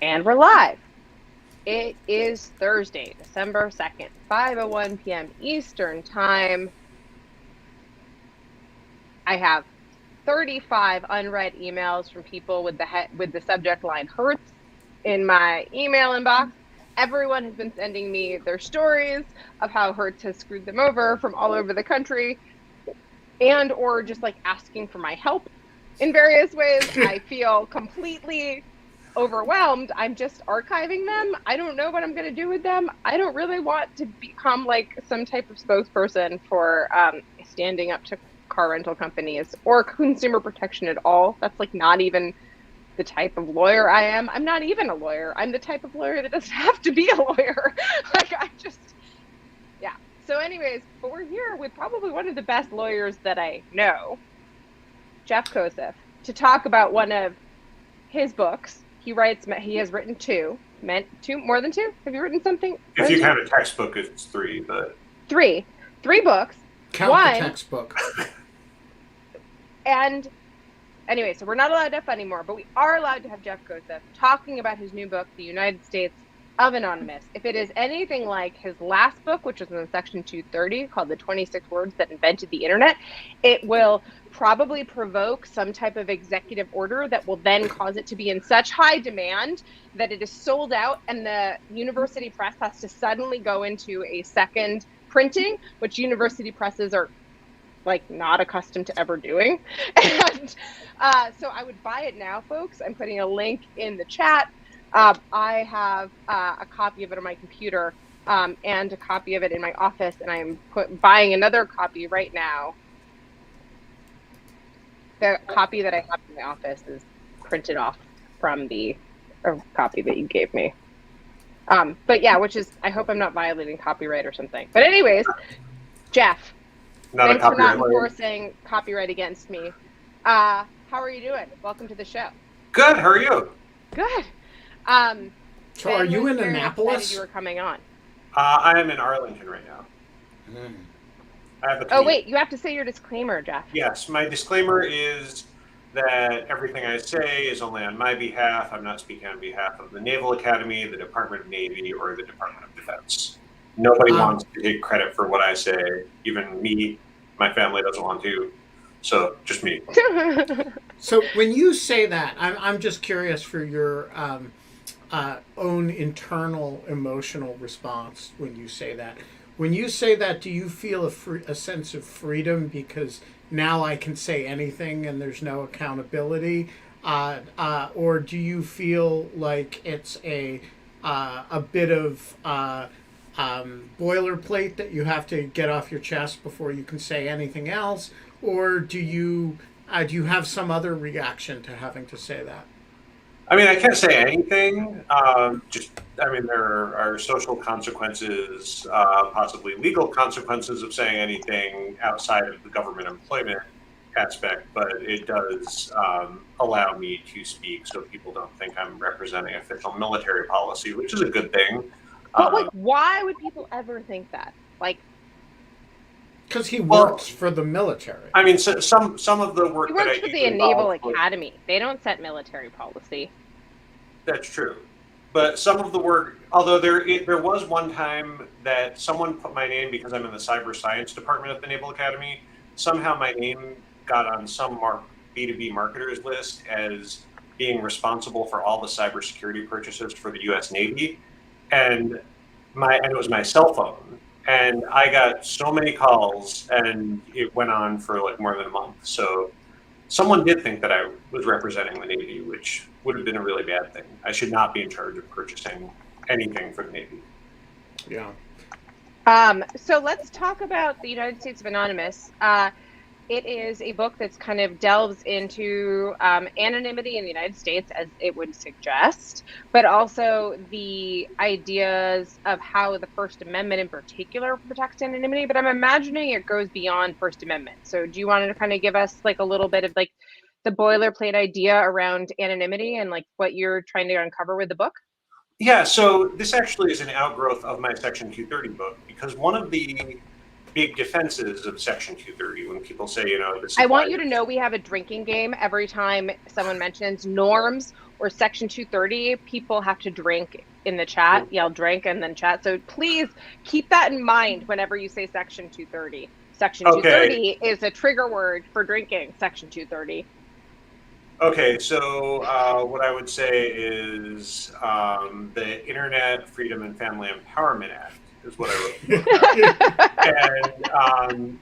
And we're live. It is Thursday, December 2nd, 5:01 p.m. Eastern Time. I have 35 unread emails from people with the subject line hurts in my email inbox. Everyone has been sending me their stories of how Hertz has screwed them over from all over the country, and or just like asking for my help in various ways. I feel completely overwhelmed. I'm just archiving them. I don't know what I'm going to do with them. I don't really want to become like some type of spokesperson for standing up to car rental companies or consumer protection at all. That's like not even the type of lawyer I am. I'm not even a lawyer. I'm the type of lawyer that doesn't have to be a lawyer. Like yeah. So anyways, but we're here with probably one of the best lawyers that I know, Jeff Kosseff, to talk about one of his books. He has written more than two. Have you written something? If you count a textbook, it's three, but three books. Count one, the textbook. And anyway, so we're not allowed to have fun anymore, but we are allowed to have Jeff Kosseff talking about his new book, The United States of Anonymous. If it is anything like his last book, which was in section 230, called The 26 Words That Invented the Internet, it will probably provoke some type of executive order that will then cause it to be in such high demand that it is sold out, and the university press has to suddenly go into a second printing, which university presses are like not accustomed to ever doing. And so I would buy it now, folks. I'm putting a link in the chat. I have a copy of it on my computer and a copy of it in my office, and I'm buying another copy right now. The copy that I have in my office is printed off from the copy that you gave me. But yeah, I hope I'm not violating copyright or something. But anyways, Jeff, thanks for not enforcing copyright against me. How are you doing? Welcome to the show. Good. How are you? Good. So are you in Annapolis? You were coming on. I am in Arlington right now. Oh, wait, you have to say your disclaimer, Jeff. Yes, my disclaimer is that everything I say is only on my behalf. I'm not speaking on behalf of the Naval Academy, the Department of Navy, or the Department of Defense. Nobody wants to take credit for what I say. Even me, my family doesn't want to. So just me. So when you say that, I'm just curious for your own internal emotional response when you say that. When you say that, do you feel a sense of freedom because now I can say anything and there's no accountability? Or do you feel like it's a bit of boilerplate that you have to get off your chest before you can say anything else? Or do you have some other reaction to having to say that? I mean, I can't say anything. There are social consequences, possibly legal consequences of saying anything outside of the government employment aspect, but it does allow me to speak so people don't think I'm representing official military policy, which is a good thing. But why would people ever think that? Because he works for the military. I mean, so some of the work he works for the Naval Academy. They don't set military policy. That's true. But some of the work, although there was one time that someone put my name because I'm in the cyber science department at the Naval Academy. Somehow my name got on some B2B marketers list as being responsible for all the cybersecurity purchases for the U.S. Navy, and it was my cell phone. And I got so many calls, and it went on for like more than a month. So someone did think that I was representing the Navy, which would have been a really bad thing. I should not be in charge of purchasing anything for the Navy. Yeah. So let's talk about the United States of Anonymous. It is a book that's kind of delves into anonymity in the United States, as it would suggest, but also the ideas of how the First Amendment in particular protects anonymity. But I'm imagining it goes beyond First Amendment. So do you want to kind of give us like a little bit of like the boilerplate idea around anonymity and like what you're trying to uncover with the book? Yeah, so this actually is an outgrowth of my Section 230 book, because one of the big defenses of Section 230 when people say, this is I why. want you to know we have a drinking game every time someone mentions norms or Section 230. People have to drink in the chat, yell drink and then chat. So please keep that in mind whenever you say Section 230. Section Okay. 230 is a trigger word for drinking. Section 230. Okay, so what I would say is the Internet Freedom and Family Empowerment Act is what I wrote. And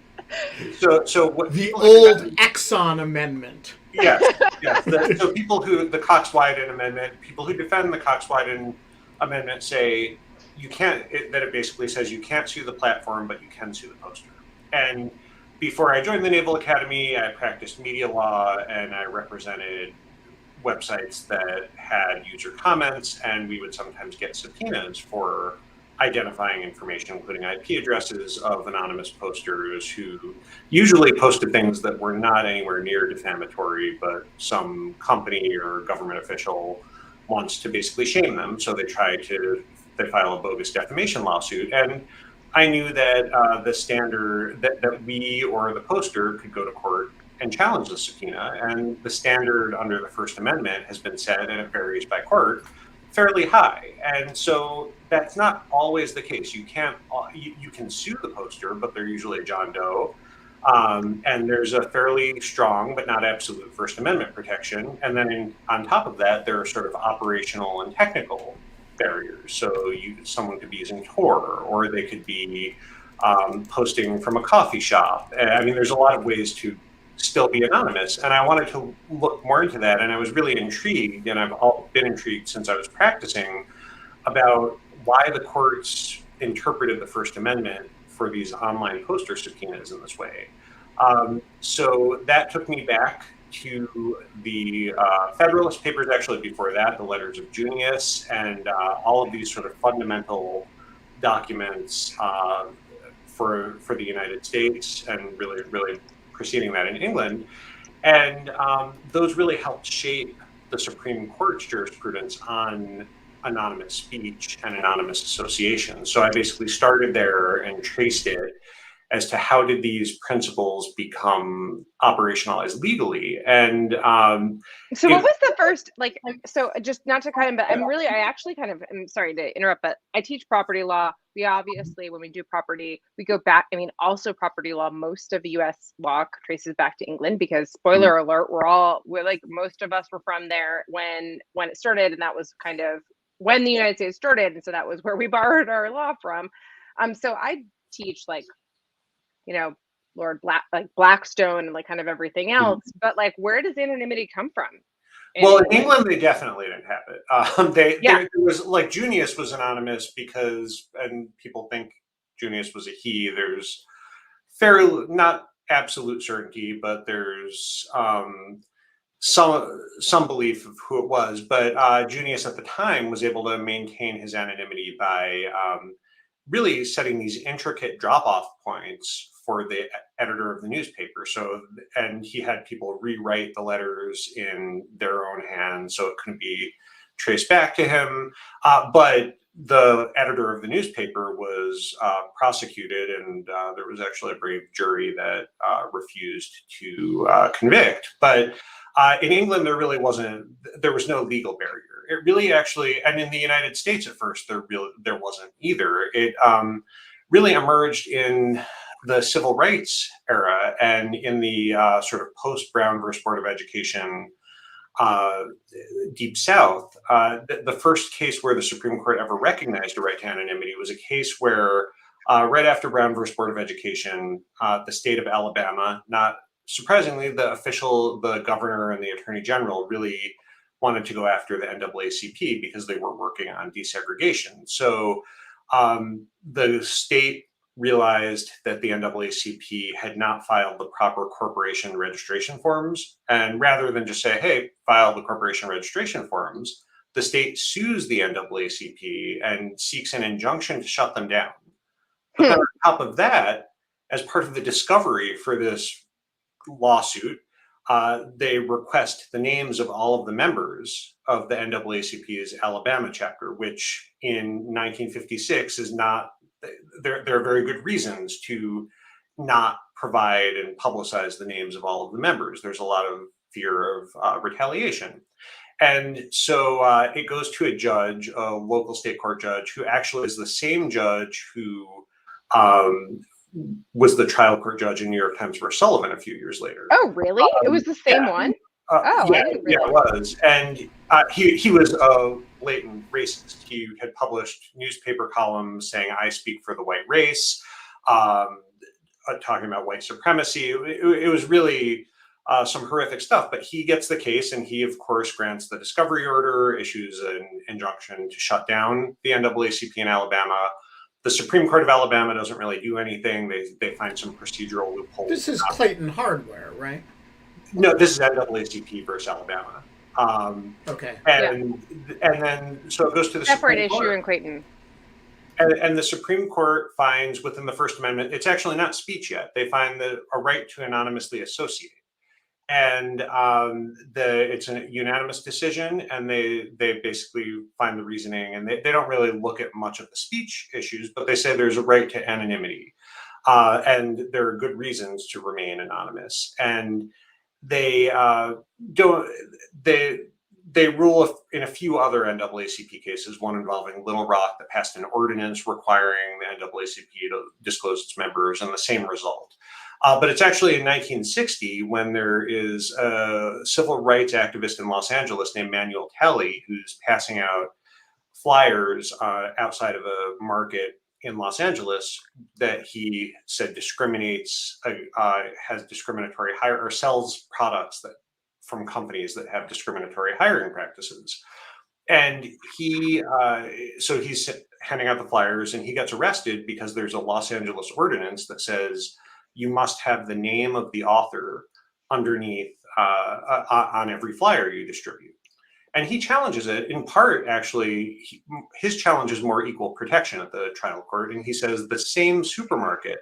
so what the old Exxon Amendment. Yes. So the Cox-Wyden Amendment, people who defend the Cox-Wyden Amendment say you can't. That it basically says you can't sue the platform, but you can sue the poster. And before I joined the Naval Academy, I practiced media law and I represented websites that had user comments, and we would sometimes get subpoenas for identifying information, including IP addresses of anonymous posters who usually posted things that were not anywhere near defamatory, but some company or government official wants to basically shame them. So they file a bogus defamation lawsuit. And I knew that the standard that we or the poster could go to court and challenge the subpoena. And the standard under the First Amendment has been set, and it varies by court, fairly high. And so that's not always the case. You can sue the poster, but they're usually a John Doe. And there's a fairly strong but not absolute First Amendment protection. And then on top of that, there are sort of operational and technical barriers. So someone could be using Tor, or they could be posting from a coffee shop. I mean, there's a lot of ways to still be anonymous. And I wanted to look more into that. And I was really intrigued, and I've been intrigued since I was practicing, about why the courts interpreted the First Amendment for these online poster subpoenas in this way. So that took me back to the Federalist Papers, actually before that, the letters of Junius, and all of these sort of fundamental documents for the United States, and really preceding that in England. And those really helped shape the Supreme Court's jurisprudence on anonymous speech and anonymous association. So I basically started there and traced it as to how did these principles become operationalized legally. And so what was the first, so just not to kind of, but I actually kind of, I'm sorry to interrupt, but I teach property law. We obviously, when we do property, we go back. I mean, also property law, most of the US law traces back to England, because spoiler alert, we're like, most of us were from there when it started. And that was kind of when the United States started. And so that was where we borrowed our law from. So I teach Lord Blackstone and kind of everything else, but where does anonymity come from? Well, in England, they definitely didn't have it. There was Junius was anonymous because, and people think Junius was a he. There's fairly not absolute certainty, but there's some belief of who it was. But Junius at the time was able to maintain his anonymity by really setting these intricate drop-off points for the editor of the newspaper. So, and he had people rewrite the letters in their own hands, so it couldn't be traced back to him. But the editor of the newspaper was prosecuted, and there was actually a brave jury that refused to convict. But in England, there was no legal barrier. It really actually, and in the United States at first, there wasn't either. It really emerged in the civil rights era and in the sort of post-Brown versus Board of Education Deep South. The first case where the Supreme Court ever recognized a right to anonymity was a case where right after Brown versus Board of Education, the state of Alabama, not surprisingly, the governor and the attorney general really wanted to go after the NAACP because they were working on desegregation. So the state realized that the NAACP had not filed the proper corporation registration forms. And rather than just say, hey, file the corporation registration forms, the state sues the NAACP and seeks an injunction to shut them down. But then on top of that, as part of the discovery for this lawsuit, they request the names of all of the members of the NAACP's Alabama chapter, which in 1956 is not, there are very good reasons to not provide and publicize the names of all of the members. There's a lot of fear of retaliation. And so it goes to a judge, a local state court judge, who actually is the same judge who was the trial court judge in New York Times vs. Sullivan a few years later. Oh, really? It was the same one? Oh, yeah, I didn't yeah, realize. it was. And he was a blatant racist. He had published newspaper columns saying, "I speak for the white race," talking about white supremacy. It was really some horrific stuff. But he gets the case, and he, of course, grants the discovery order, issues an injunction to shut down the NAACP in Alabama. The Supreme Court of Alabama doesn't really do anything. They find some procedural loopholes. This is Clayton Hardware, right? No, this is NAACP versus Alabama. Okay. And then so it goes to the separate Supreme issue Court. in Clayton. And the Supreme Court finds within the First Amendment, it's actually not speech yet. They find a right to anonymously associate. And it's a unanimous decision, and they basically find the reasoning, and they don't really look at much of the speech issues, but they say there's a right to anonymity. And there are good reasons to remain anonymous. And they rule in a few other NAACP cases, one involving Little Rock that passed an ordinance requiring the NAACP to disclose its members, and the same result. But it's actually in 1960 when there is a civil rights activist in Los Angeles named Manuel Talley, who's passing out flyers outside of a market in Los Angeles that he said discriminates, has discriminatory hire, or sells products that from companies that have discriminatory hiring practices. And so he's handing out the flyers, and he gets arrested because there's a Los Angeles ordinance that says you must have the name of the author underneath on every flyer you distribute. And he challenges it in part, actually, his challenge is more equal protection at the trial court. And he says the same supermarket,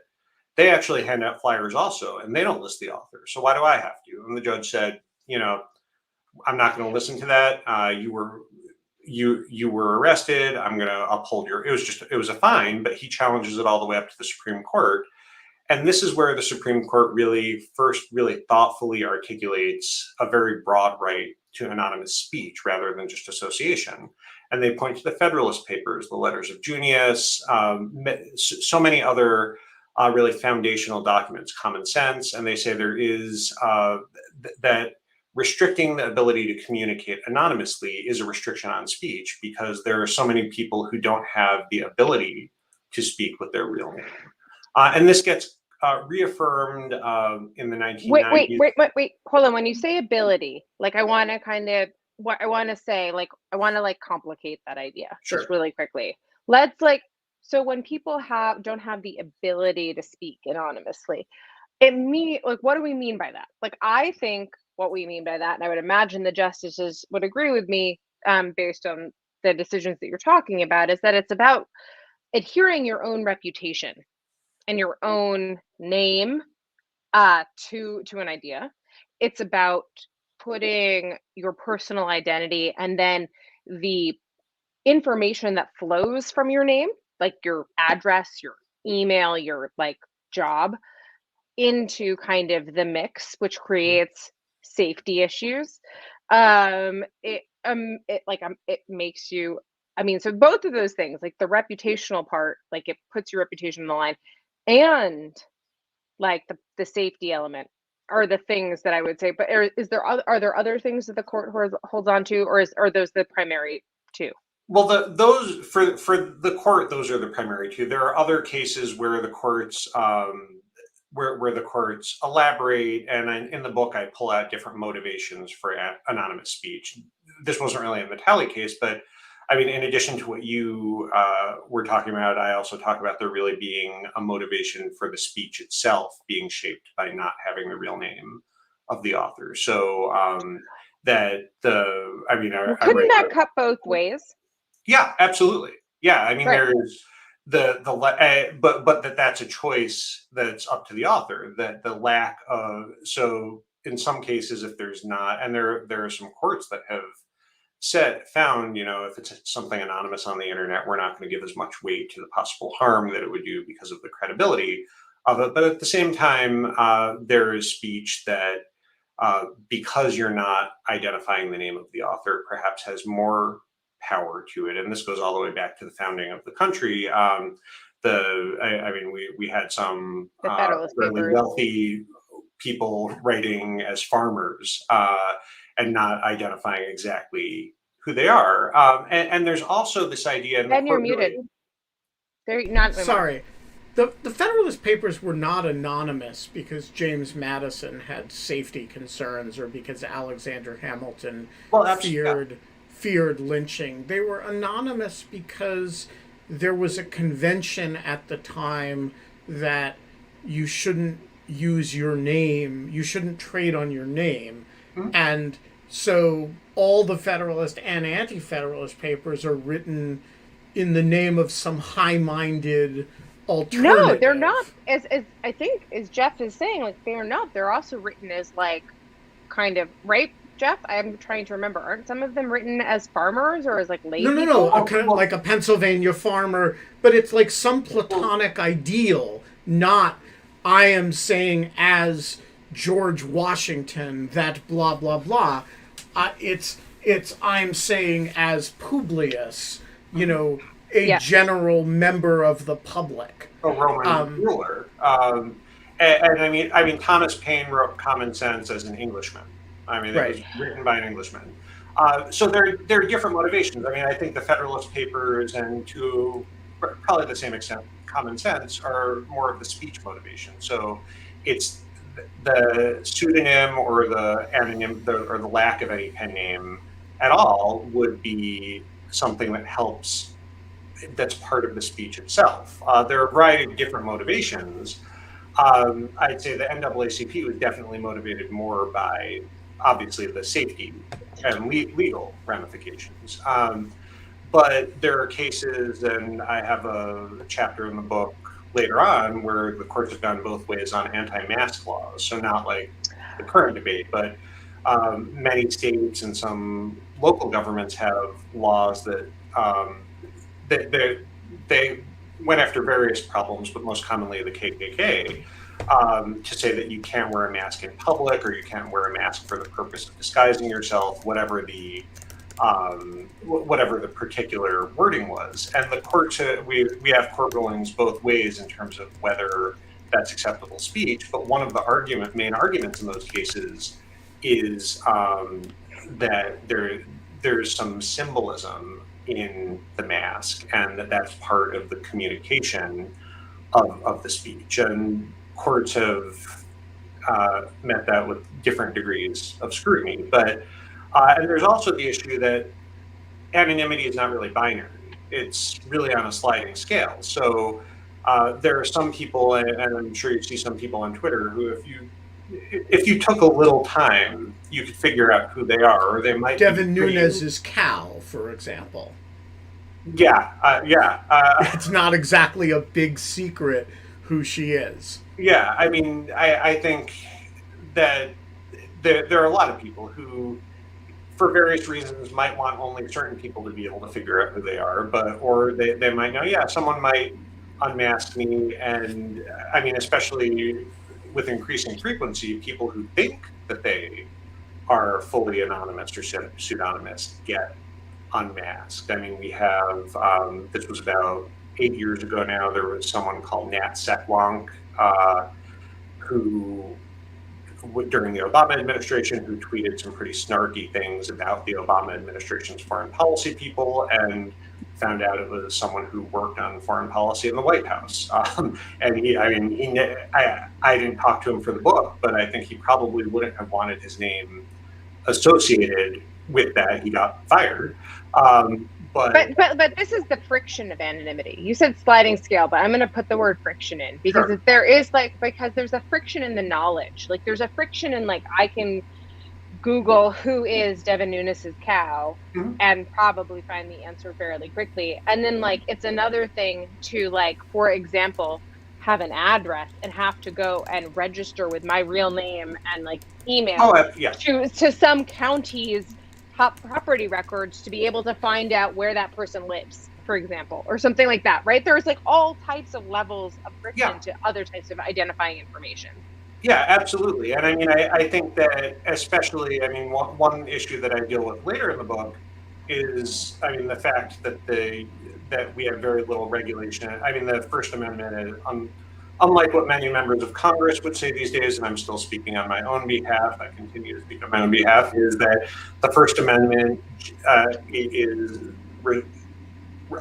they actually hand out flyers also, and they don't list the author. So why do I have to? And the judge said, I'm not going to listen to that. You were arrested. I'm going to uphold it was a fine, but he challenges it all the way up to the Supreme Court. And this is where the Supreme Court really thoughtfully articulates a very broad right to anonymous speech rather than just association. And they point to the Federalist Papers, the Letters of Junius, so many other really foundational documents, common sense. And they say there is that restricting the ability to communicate anonymously is a restriction on speech, because there are so many people who don't have the ability to speak with their real name. And this gets reaffirmed in the 1990s. Wait, hold on. When you say ability, like I want to complicate that idea. Sure. Just really quickly. So when people don't have the ability to speak anonymously, what do we mean by that? Like, I think what we mean by that, and I would imagine the justices would agree with me based on the decisions that you're talking about, is that it's about adhering your own reputation and your own name to an idea. It's about putting your personal identity and then the information that flows from your name, like your address, your email, your job, into kind of the mix, which creates safety issues. It makes you, so both of those things, like the reputational part, like it puts your reputation on the line, and like the safety element are the things that I would say. But are there other things that the court holds on to, or are those the primary two? Well, those for the court, those are the primary two. There are other cases where the courts where the courts elaborate, and in the book I pull out different motivations for anonymous speech. This wasn't really in the Talley case, but in addition to what you were talking about, I also talk about there really being a motivation for the speech itself being shaped by not having the real name of the author. So couldn't that cut both ways? Yeah, absolutely. Yeah, Right. There's but that's a choice that's up to the author. That the lack of, so in some cases, if there's not, and there are some courts that have found, if it's something anonymous on the internet, we're not going to give as much weight to the possible harm that it would do because of the credibility But at the same time, there is speech that, because you're not identifying the name of the author, perhaps has more power to it. And this goes all the way back to the founding of the country. I mean, we had some The Federalist really Papers. wealthy people writing as farmers, and not identifying exactly who they are. And there's also this idea. And Ben, you're muted. They're not. Sorry. The Federalist Papers were not anonymous because James Madison had safety concerns or because Alexander Hamilton feared lynching. They were anonymous because there was a convention at the time that you shouldn't use your name, you shouldn't trade on your name. Mm-hmm. And so all the Federalist and Anti-Federalist Papers are written in the name of some high-minded alternative. No, they're not. As I think, as Jeff is saying, like, they're not. They're also written as, like, kind of, right, Jeff? I'm trying to remember. Aren't some of them written as farmers or as, like, lay people? No. Like a Pennsylvania farmer, but it's like some platonic ideal, not I am saying as George Washington that blah, blah, blah. It's I'm saying as Publius, a general member of the public. A Roman ruler. And I mean, Thomas Paine wrote Common Sense as an Englishman. I mean, it was written by an Englishman. So there are different motivations. I mean, I think the Federalist Papers, and to probably the same extent, Common Sense, are more of the speech motivation. So it's the pseudonym or the anonym or the lack of any pen name at all would be something that helps. That's part of the speech itself. There are a variety of different motivations. I'd say the NAACP was definitely motivated more by, obviously, the safety and legal ramifications. But there are cases, and I have a chapter in the book later on where the courts have gone both ways on anti-mask laws. So not like the current debate, but many states and some local governments have laws that they went after various problems, but most commonly the KKK, to say that you can't wear a mask in public or you can't wear a mask for the purpose of disguising yourself, whatever the particular wording was. And the court, we have court rulings both ways in terms of whether that's acceptable speech. But one of the main arguments in those cases is that there's some symbolism in the mask, and that's part of the communication of the speech. And courts have met that with different degrees of scrutiny. But and there's also the issue that anonymity is not really binary. It's really on a sliding scale. So there are some people, and I'm sure you see some people on Twitter, who if you took a little time, you could figure out who they are, or they might. Devin Nunes's cow, for example. Yeah. It's not exactly a big secret who she is. Yeah, I mean, I think that there are a lot of people who, for various reasons, might want only certain people to be able to figure out who they are, or they might know, someone might unmask me, and I mean, especially with increasing frequency, people who think that they are fully anonymous or pseudonymous get unmasked. I mean, we have, this was about 8 years ago now, there was someone called Nat Setwonk, who, during the Obama administration, who tweeted some pretty snarky things about the Obama administration's foreign policy people, and found out it was someone who worked on foreign policy in the White House. And I didn't talk to him for the book, but I think he probably wouldn't have wanted his name associated with that. He got fired. But this is the friction of anonymity. You said sliding scale, but I'm going to put the word friction in because because there's a friction in the knowledge. Like there's a friction in I can Google who is Devin Nunes's cow and probably find the answer fairly quickly. And then it's another thing to for example, have an address and have to go and register with my real name and email to some county's property records to be able to find out where that person lives, for example, or something like that, right? There's like all types of levels of friction to other types of identifying information. Yeah, absolutely. And I mean, I think that especially, I mean, one issue that I deal with later in the book is, I mean, the fact that that we have very little regulation. I mean, the First Amendment is, unlike what many members of Congress would say these days, and I'm still speaking on my own behalf, I continue to speak on my own behalf, is that the First Amendment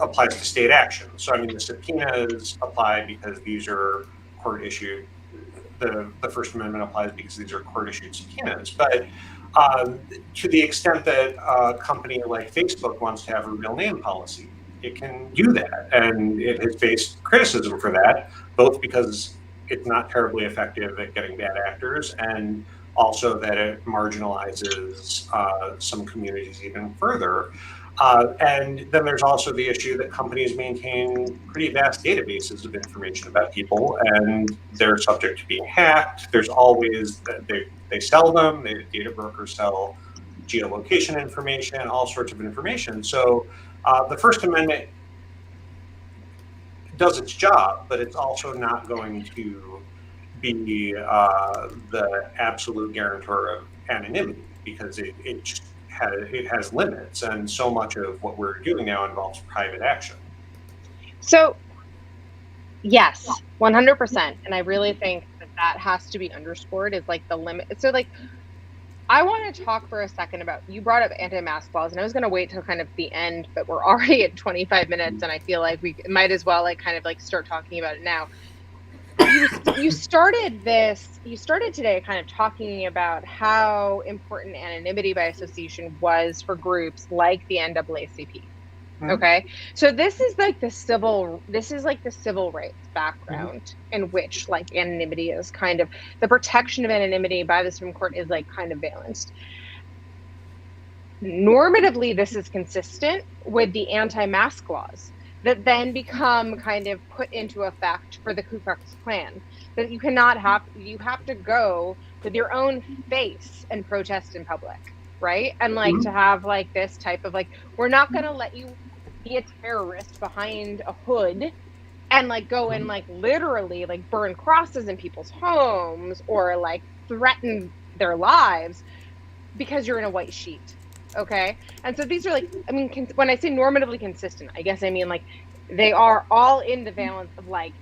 applies to state action. So, I mean, the subpoenas apply because these are court issued. The First Amendment applies because these are court-issued subpoenas. But to the extent that a company like Facebook wants to have a real name policy, it can do that. And it has faced criticism for that, both because it's not terribly effective at getting bad actors, and also that it marginalizes some communities even further. And then there's also the issue that companies maintain pretty vast databases of information about people, and they're subject to being hacked. There's always, they sell them, data brokers sell geolocation information, all sorts of information. So the First Amendment does its job, but it's also not going to be the absolute guarantor of anonymity, because it has limits, and so much of what we're doing now involves private action. So, yes, 100%. And I really think that has to be underscored, is like the limit. So, like, I want to talk for a second about, you brought up anti-mask laws, and I was going to wait till kind of the end, but we're already at 25 minutes, and I feel like we might as well like kind of like start talking about it now. You started today kind of talking about how important anonymity by association was for groups like the NAACP. Mm-hmm. Okay, so this is like the civil rights background, mm-hmm. in which like anonymity is kind of, the protection of anonymity by the Supreme Court is like kind of balanced. Normatively, this is consistent with the anti-mask laws that then become kind of put into effect for the Ku Klux Klan. That you have to go with your own face and protest in public, right? And like, mm-hmm. to have like this type of like, we're not gonna let you be a terrorist behind a hood and like go and like literally like burn crosses in people's homes or like threaten their lives because you're in a white sheet. Okay. And so these are like, I mean, when I say normatively consistent, I guess I mean like they are all in the balance of like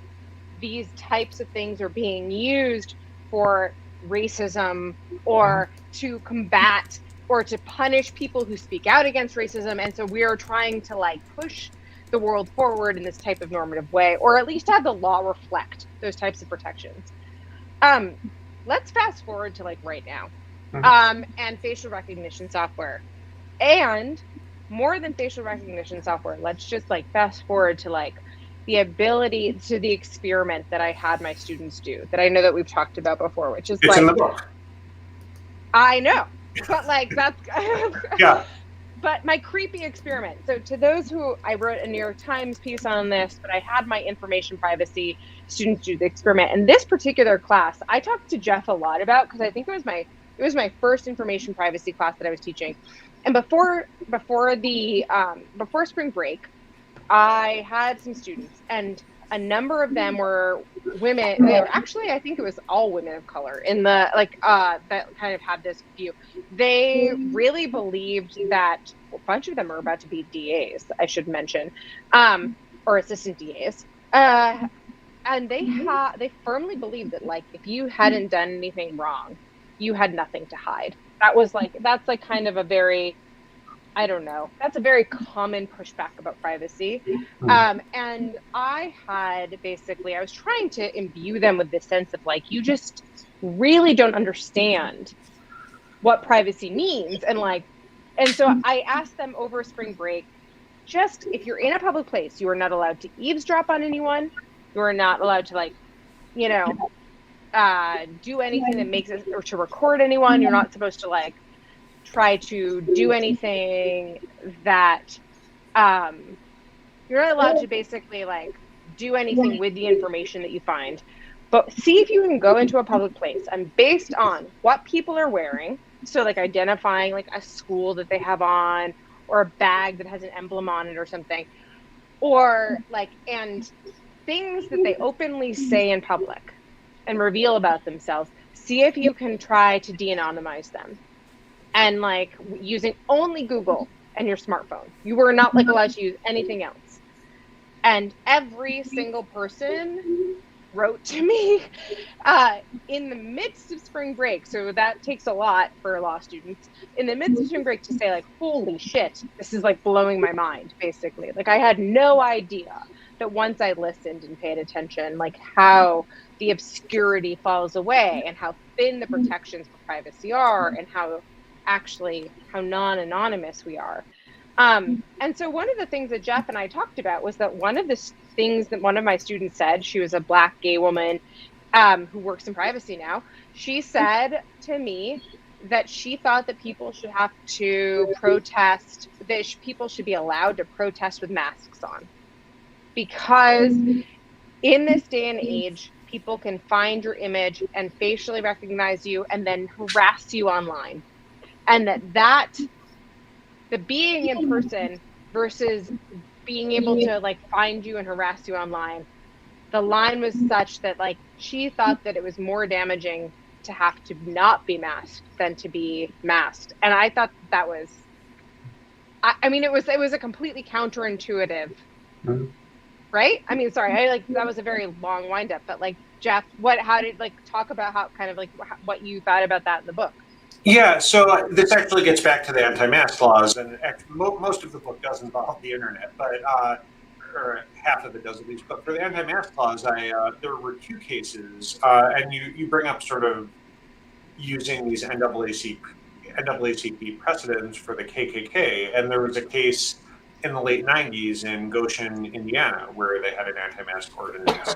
these types of things are being used for racism or to combat or to punish people who speak out against racism. And so we are trying to like push the world forward in this type of normative way, or at least have the law reflect those types of protections. Let's fast forward to like right now, and facial recognition software. And more than facial recognition software, let's just like fast forward to like the ability to the experiment that I had my students do, that I know that we've talked about before, which is it's in the book. I know, but like that's yeah. But my creepy experiment. So to those who, I wrote a New York Times piece on this, but I had my information privacy students do the experiment. And this particular class, I talked to Jeff a lot about, because I think it was my first information privacy class that I was teaching. And before spring break, I had some students, and a number of them were women. Actually, I think it was all women of color in the that kind of had this view. They really believed that a bunch of them are about to be DAs, I should mention, or assistant DAs. And they firmly believed that like if you hadn't done anything wrong, you had nothing to hide. That's kind of a very, I don't know, that's a very common pushback about privacy. And I was trying to imbue them with this sense of like, you just really don't understand what privacy means. And so I asked them over spring break, just if you're in a public place, you are not allowed to eavesdrop on anyone. You are not allowed to do anything that makes it, or to record anyone. You're not supposed to try to do anything that you're not allowed to basically do anything with the information that you find. But see if you can go into a public place, and based on what people are wearing, So like identifying like a school that they have on, or a bag that has an emblem on it or something, or like, and things that they openly say in public and reveal about themselves. See if you can try to de-anonymize them, and like using only Google and your smartphone. You were not like allowed to use anything else. And every single person wrote to me in the midst of spring break. So that takes a lot for law students. In the midst of spring break to say like, holy shit, this is like blowing my mind, basically. Like I had no idea that once I listened and paid attention, like how the obscurity falls away and how thin the protections for privacy are, and how non-anonymous we are. And so one of the things that Jeff and I talked about was that one of the things that one of my students said, she was a Black gay woman who works in privacy now. She said to me that she thought that people should have to protest, that people should be allowed to protest with masks on. Because in this day and age, people can find your image and facially recognize you and then harass you online. And the being in person versus being able to like find you and harass you online, the line was such that like she thought that it was more damaging to have to not be masked than to be masked. And I thought that was, I mean, it was a completely counterintuitive, right? I mean, sorry, that was a very long wind up, but like Jeff, how did like talk about how kind of like what you thought about that in the book? Yeah, so this actually gets back to the anti-mask laws, and most of the book does involve the internet, but or half of it does at least. But for the anti-mask laws, there were two cases, and you bring up sort of using these NAACP precedents for the KKK, and there was a case in the late 90s in Goshen, Indiana, where they had an anti-mask ordinance.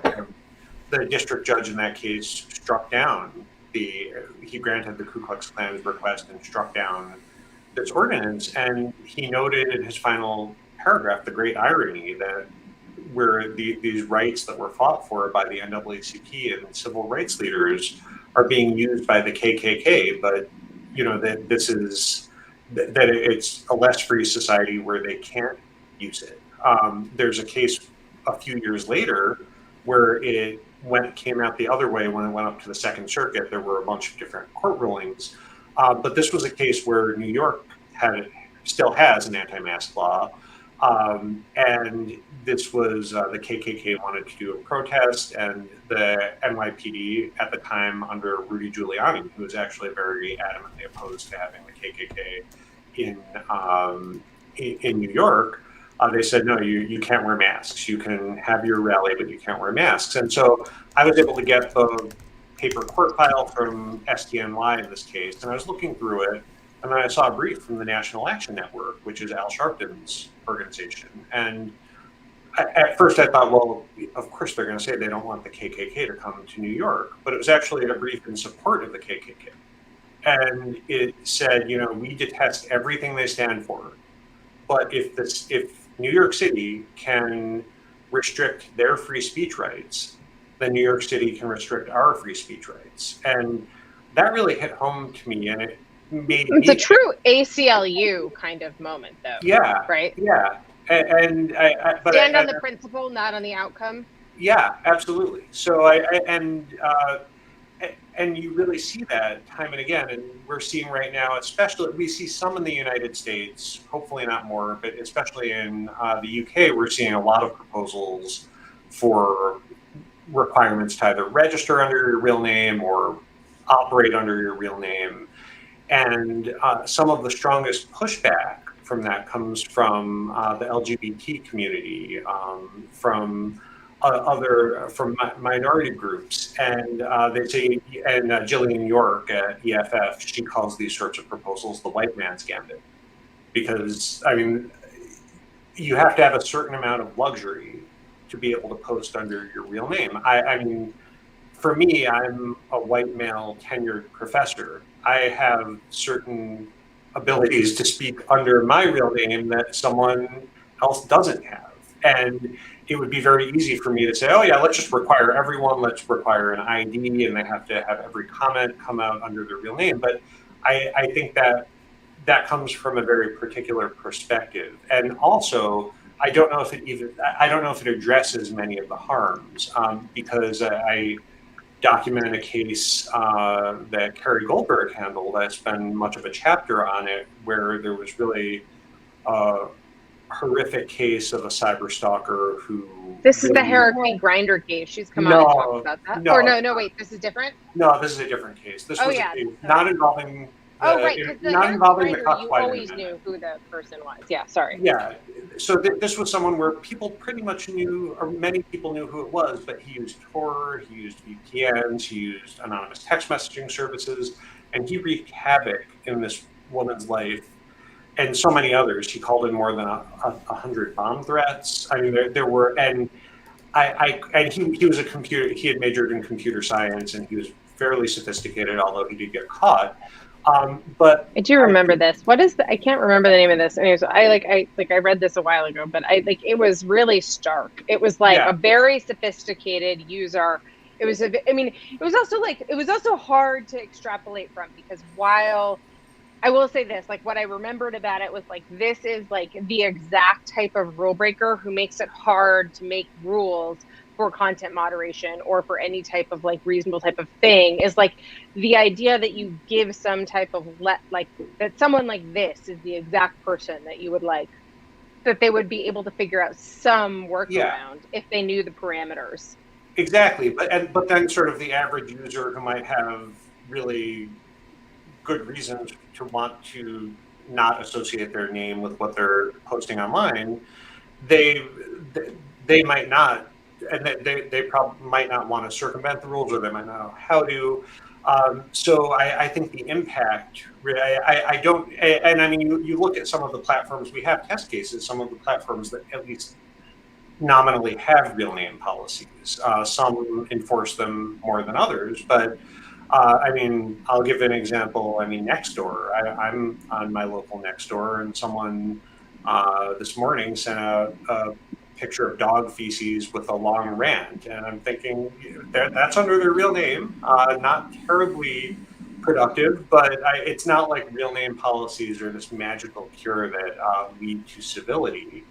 The district judge in that case struck down he granted the Ku Klux Klan's request and struck down this ordinance. And he noted in his final paragraph the great irony that where these rights that were fought for by the NAACP and civil rights leaders are being used by the KKK, but that that it's a less free society where they can't use it. There's a case a few years later where it came out the other way when it went up to the Second Circuit. There were a bunch of different court rulings, but this was a case where New York still has an anti-mask law, and this was the KKK wanted to do a protest, and the NYPD at the time under Rudy Giuliani, who was actually very adamantly opposed to having the KKK in New York. They said, no, you can't wear masks. You can have your rally, but you can't wear masks. And so I was able to get the paper court file from SDNY in this case, and I was looking through it, and then I saw a brief from the National Action Network, which is Al Sharpton's organization. And at first I thought, well, of course they're going to say they don't want the KKK to come to New York, but it was actually a brief in support of the KKK. And it said, we detest everything they stand for, but if New York City can restrict their free speech rights, then New York City can restrict our free speech rights. And that really hit home to me, and it made it's a true ACLU kind of moment, though. Yeah. Right? Yeah. And but stand on the principle, not on the outcome. Yeah, absolutely. So and you really see that time and again, and we're seeing right now, especially we see some in the United States, hopefully not more, but especially in the UK, we're seeing a lot of proposals for requirements to either register under your real name or operate under your real name. And some of the strongest pushback from that comes from the LGBT community, from minority groups, and they say, and Jillian York at EFF, she calls these sorts of proposals the white man's gambit, because I mean, you have to have a certain amount of luxury to be able to post under your real name. I mean, for me, I'm a white male tenured professor. I have certain abilities to speak under my real name that someone else doesn't have. And it would be very easy for me to say, oh yeah, let's just require everyone, let's require an ID, and they have to have every comment come out under their real name. But I think that comes from a very particular perspective, and also I don't know if it addresses many of the harms, because I documented a case that Carrie Goldberg handled. I spent much of a chapter on it where there was really a horrific case of a cyber stalker who This is the really. Hurricane Grinder case. She's come on and talked No, about that. no, Or it's no, not. wait, this is different. No, this is a different case. This Oh was a yeah, case sorry. not involving Oh right, because the not Hurricane involving the Grinder, you cockfight always incident. knew who the person was. Yeah, sorry. Yeah. So this was someone where people pretty much knew, or many people knew who it was, but he used Tor, he used VPNs, he used anonymous text messaging services, and he wreaked havoc in this woman's life and so many others. He called in more than 100 bomb threats. I mean, there were, and and he was he had majored in computer science, and he was fairly sophisticated, although he did get caught. But I do remember this. What is I can't remember the name of this. Anyways, I read this a while ago, but it was really stark. It was like Yeah. a very sophisticated user. It was it was also hard to extrapolate from, because while I will say this, like what I remembered about it was like, this is like the exact type of rule breaker who makes it hard to make rules for content moderation or for any type of like reasonable type of thing. Is like the idea that you give some type of that someone like this is the exact person that you would like, that they would be able to figure out some workaround if they knew the parameters. Exactly, but then sort of the average user who might have really good reasons to want to not associate their name with what they're posting online, they might not, and they probably might not want to circumvent the rules, or they might not know how to. So I think the impact, I don't, and I mean, you look at some of the platforms, we have test cases, some of the platforms that at least nominally have real name policies. Some enforce them more than others, but I mean, I'll give an example. I mean, Nextdoor. I'm on my local Nextdoor, and someone this morning sent a picture of dog feces with a long rant, and I'm thinking that's under their real name. Not terribly productive, but it's not like real name policies are this magical cure that lead to civility.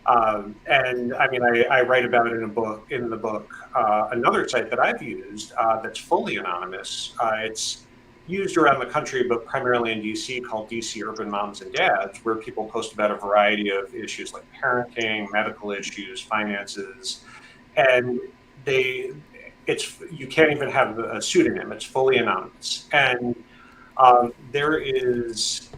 And I mean, I write about it in the book. Another site that I've used that's fully anonymous. It's used around the country, but primarily in DC, called DC Urban Moms and Dads, where people post about a variety of issues like parenting, medical issues, finances, and you can't even have a pseudonym. It's fully anonymous, and there is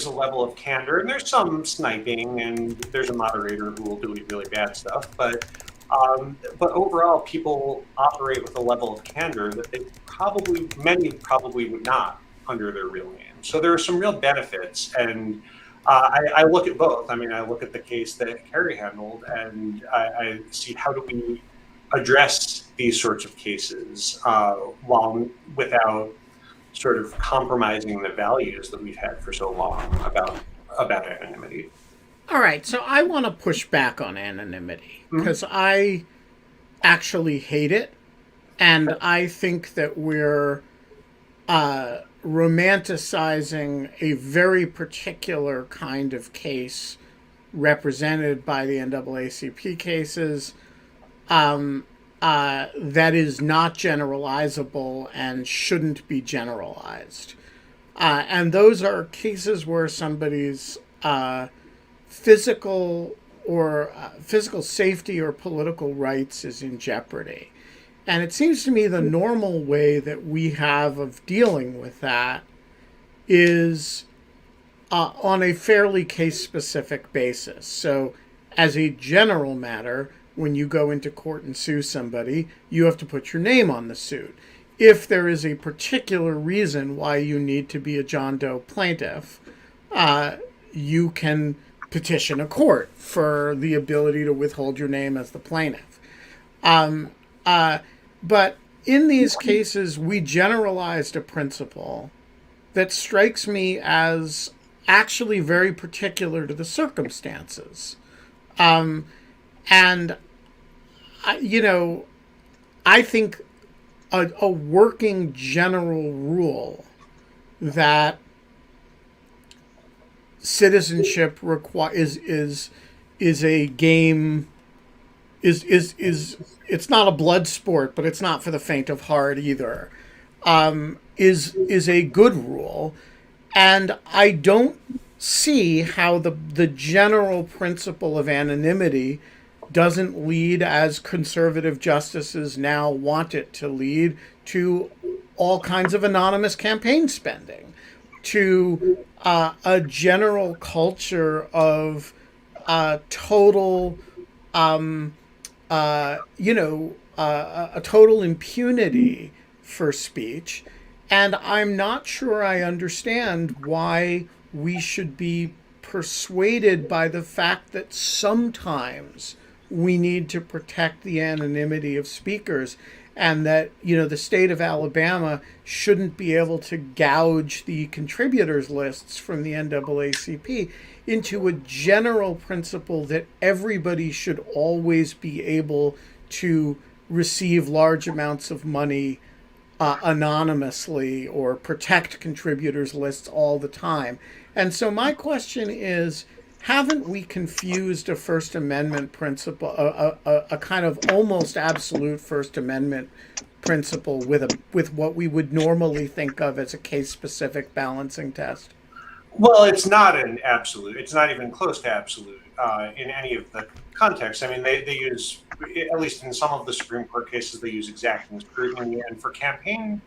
a level of candor, and there's some sniping, and there's a moderator who will do really bad stuff, but overall, people operate with a level of candor that many probably would not under their real name. So there are some real benefits, and I look at both. I mean, I look at the case that Carrie handled, and I see how do we address these sorts of cases without sort of compromising the values that we've had for so long about anonymity. All right, so I want to push back on anonymity because I actually hate it, and I think that we're romanticizing a very particular kind of case represented by the NAACP cases that is not generalizable and shouldn't be generalized. And those are cases where somebody's physical safety or political rights is in jeopardy. And it seems to me the normal way that we have of dealing with that is on a fairly case-specific basis. So as a general matter, when you go into court and sue somebody, you have to put your name on the suit. If there is a particular reason why you need to be a John Doe plaintiff, you can petition a court for the ability to withhold your name as the plaintiff. But in these cases, we generalized a principle that strikes me as actually very particular to the circumstances. And, I think a working general rule that citizenship is a game is it's not a blood sport, but it's not for the faint of heart either. Is a good rule, and I don't see how the general principle of anonymity doesn't lead, as conservative justices now want it to lead, to all kinds of anonymous campaign spending, to a general culture of total, a total impunity for speech. And I'm not sure I understand why we should be persuaded by the fact that sometimes we need to protect the anonymity of speakers, and that the state of Alabama shouldn't be able to gouge the contributors lists from the NAACP into a general principle that everybody should always be able to receive large amounts of money anonymously, or protect contributors lists all the time. And so my question is, haven't we confused a First Amendment principle, a kind of almost absolute First Amendment principle, with what we would normally think of as a case-specific balancing test? Well, it's not an absolute. It's not even close to absolute in any of the contexts. I mean, they use, at least in some of the Supreme Court cases, they use exacting scrutiny. And for campaign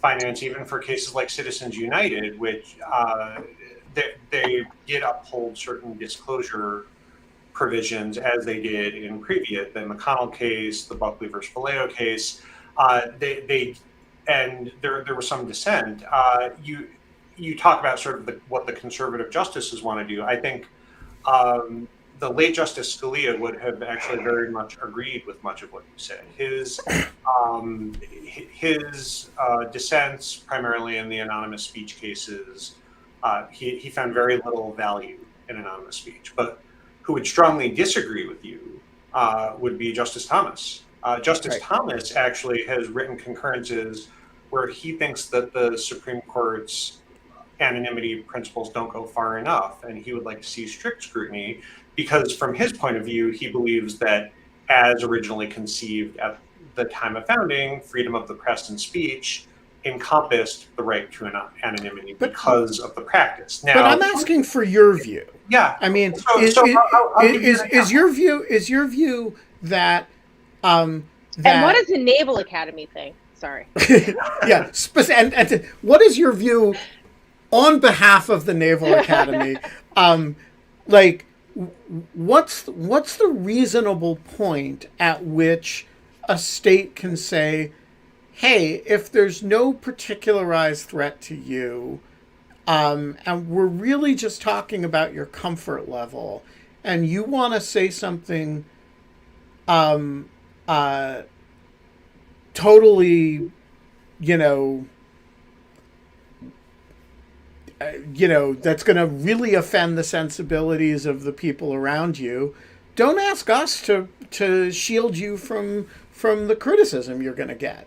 finance, even for cases like Citizens United, which they did uphold certain disclosure provisions, as they did in previous, the McConnell case, the Buckley versus Vallejo case. And there was some dissent. You talk about sort of what the conservative justices want to do. I think the late Justice Scalia would have actually very much agreed with much of what you said. His dissents, primarily in the anonymous speech cases, he found very little value in anonymous speech. But who would strongly disagree with you would be Justice Thomas. Justice Thomas actually has written concurrences where he thinks that the Supreme Court's anonymity principles don't go far enough, and he would like to see strict scrutiny, because from his point of view, he believes that, as originally conceived at the time of founding, freedom of the press and speech encompassed the right to anonymity because of the practice. Now, but I'm asking for your view. Yeah, I mean, is your view that and what does the Naval Academy think? Sorry. Yeah, and what is your view on behalf of the Naval Academy? Like, what's the reasonable point at which a state can say, hey, if there's no particularized threat to you, and we're really just talking about your comfort level, and you want to say something totally, that's going to really offend the sensibilities of the people around you, don't ask us to shield you from the criticism you're going to get.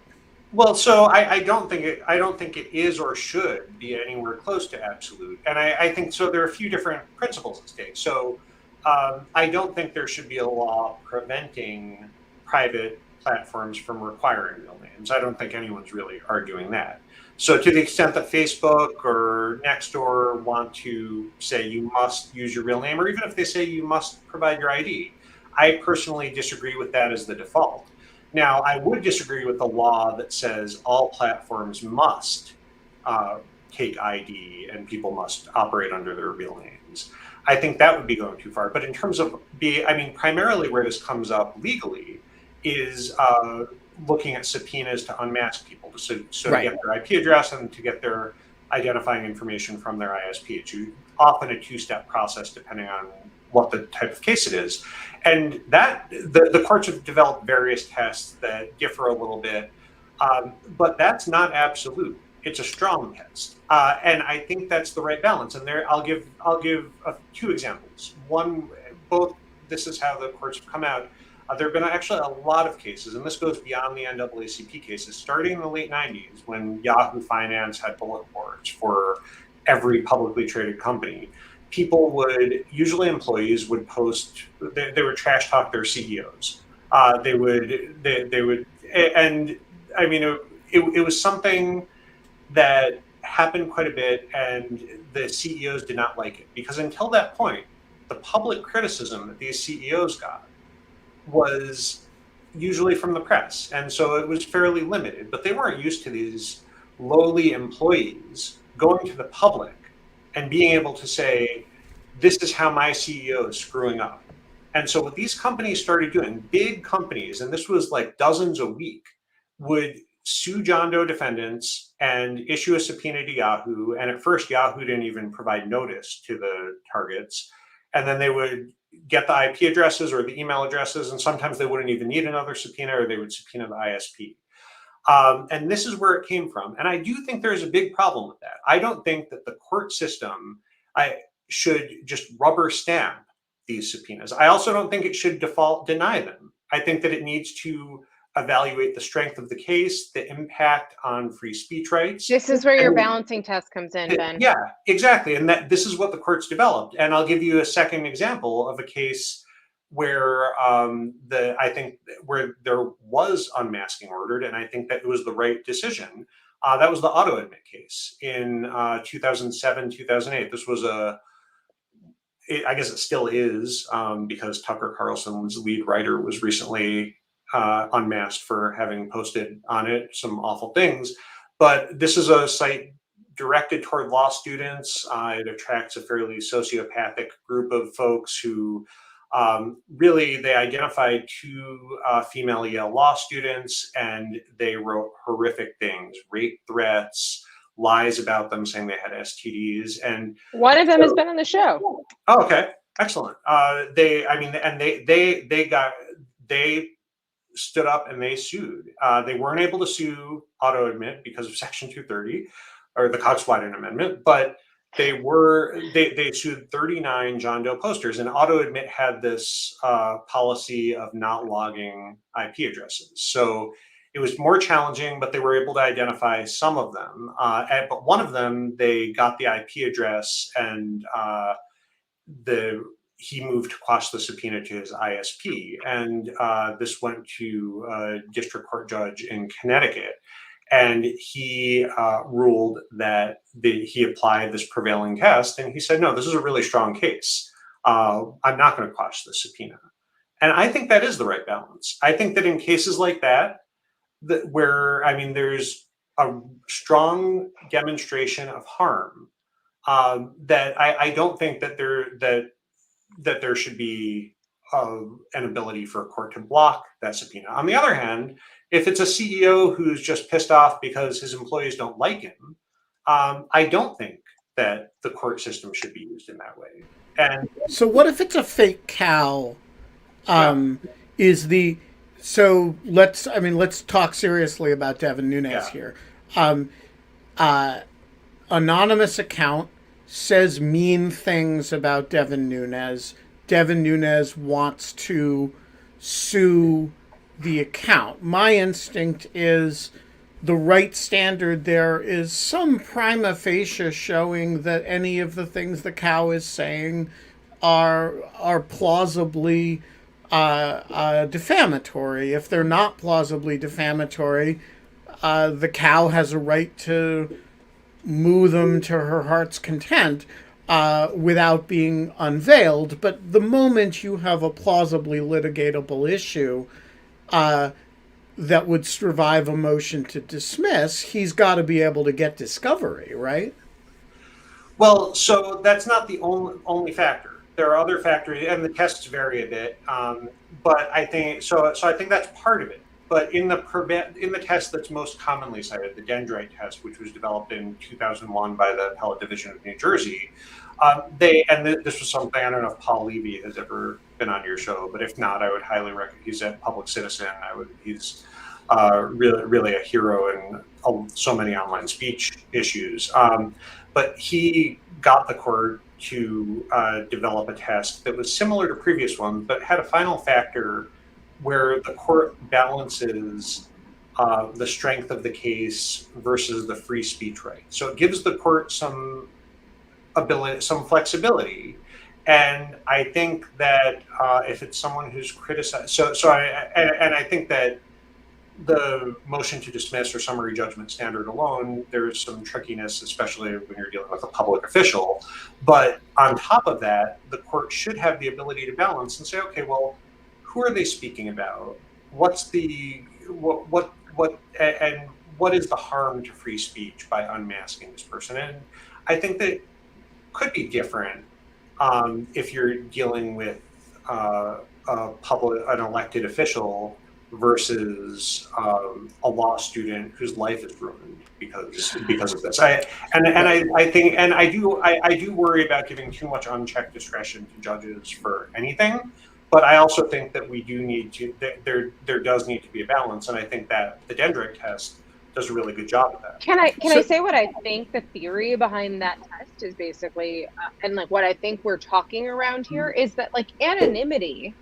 Well, so I don't think it is or should be anywhere close to absolute, and I think so. There are a few different principles at stake. So I don't think there should be a law preventing private platforms from requiring real names. I don't think anyone's really arguing that. So to the extent that Facebook or Nextdoor want to say you must use your real name, or even if they say you must provide your ID, I personally disagree with that as the default. Now, I would disagree with the law that says all platforms must take ID and people must operate under their real names. I think that would be going too far. But in terms of primarily where this comes up legally is looking at subpoenas to unmask people, to get their IP address and to get their identifying information from their ISP. It's often a two-step process depending on what the type of case it is. And that the courts have developed various tests that differ a little bit, but that's not absolute. It's a strong test, and I think that's the right balance. And there, I'll give two examples. One, both this is how the courts have come out. There have been actually a lot of cases, and this goes beyond the NAACP cases, starting in the late 90s when Yahoo Finance had bulletin boards for every publicly traded company. People would, usually employees, would post, they would trash talk their CEOs. They would, and I mean, it was something that happened quite a bit, and the CEOs did not like it because until that point, the public criticism that these CEOs got was usually from the press. And so it was fairly limited, but they weren't used to these lowly employees going to the public and being able to say, this is how my CEO is screwing up. And so what these companies started doing, big companies, and this was like dozens a week, would sue John Doe defendants and issue a subpoena to Yahoo. And at first, Yahoo didn't even provide notice to the targets. And then they would get the IP addresses or the email addresses, and sometimes they wouldn't even need another subpoena, or they would subpoena the ISP. And this is where it came from. And I do think there's a big problem with that. I don't think that the court system should just rubber stamp these subpoenas. I also don't think it should default deny them. I think that it needs to evaluate the strength of the case, the impact on free speech rights. This is where your balancing test comes in, Ben. Yeah, exactly. And that this is what the courts developed. And I'll give you a second example of a case where I think where there was unmasking ordered, and I think that it was the right decision. That was the auto admit case in 2007, 2008. This was I guess it still is, because Tucker Carlson's lead writer was recently unmasked for having posted on it some awful things. But this is a site directed toward law students. It attracts a fairly sociopathic group of folks who really, they identified two female Yale law students, and they wrote horrific things, rape threats, lies about them, saying they had STDs. And one of them has been on the show. Oh, okay, excellent. They stood up and they sued. They weren't able to sue auto admit because of Section 230 or the Cox-Wyden Amendment, but they sued 39 John Doe posters, and auto admit had this policy of not logging IP addresses. So it was more challenging, but they were able to identify some of them. But one of them, they got the IP address, and he moved to quash the subpoena to his ISP. And this went to a district court judge in Connecticut. And he ruled that he applied this prevailing test. And he said, no, this is a really strong case. I'm not going to quash the subpoena. And I think that is the right balance. I think that in cases like that, where, I mean, there's a strong demonstration of harm, that I don't think that there should be an ability for a court to block that subpoena. On the other hand, if it's a CEO who's just pissed off because his employees don't like him, I don't think that the court system should be used in that way. And so, what if it's a fake cow? So let's talk seriously about Devin Nunes here. Anonymous account says mean things about Devin Nunes. Devin Nunes wants to sue the account. My instinct is the right standard there is some prima facie showing that any of the things the cow is saying are plausibly defamatory. If they're not plausibly defamatory, the cow has a right to moo them to her heart's content without being unveiled. But the moment you have a plausibly litigatable issue that would survive a motion to dismiss, he's got to be able to get discovery, right? Well, so that's not the only factor. There are other factors, and the tests vary a bit. But I think so. I think that's part of it. But in the test that's most commonly cited, the dendrite test, which was developed in 2001 by the Appellate Division of New Jersey, this was something, I don't know if Paul Levy has ever been on your show, but if not, I would highly recommend. He's a public citizen. He's really a hero in so many online speech issues. But he got the court to develop a test that was similar to previous ones, but had a final factor where the court balances the strength of the case versus the free speech right. So it gives the court some ability, some flexibility. And I think that if it's someone who's criticized, and I think that the motion to dismiss or summary judgment standard alone, there's some trickiness, especially when you're dealing with a public official. But on top of that, the court should have the ability to balance and say, okay, well, who are they speaking about? What's the and what is the harm to free speech by unmasking this person? And I think that could be different if you're dealing with an elected official versus a law student whose life is ruined because of this. I do worry about giving too much unchecked discretion to judges for anything. But I also think that we do need to, there does need to be a balance. And I think that the Dendrick test does a really good job of that. Can I say what I think the theory behind that test is basically, and like what I think we're talking around here is that like anonymity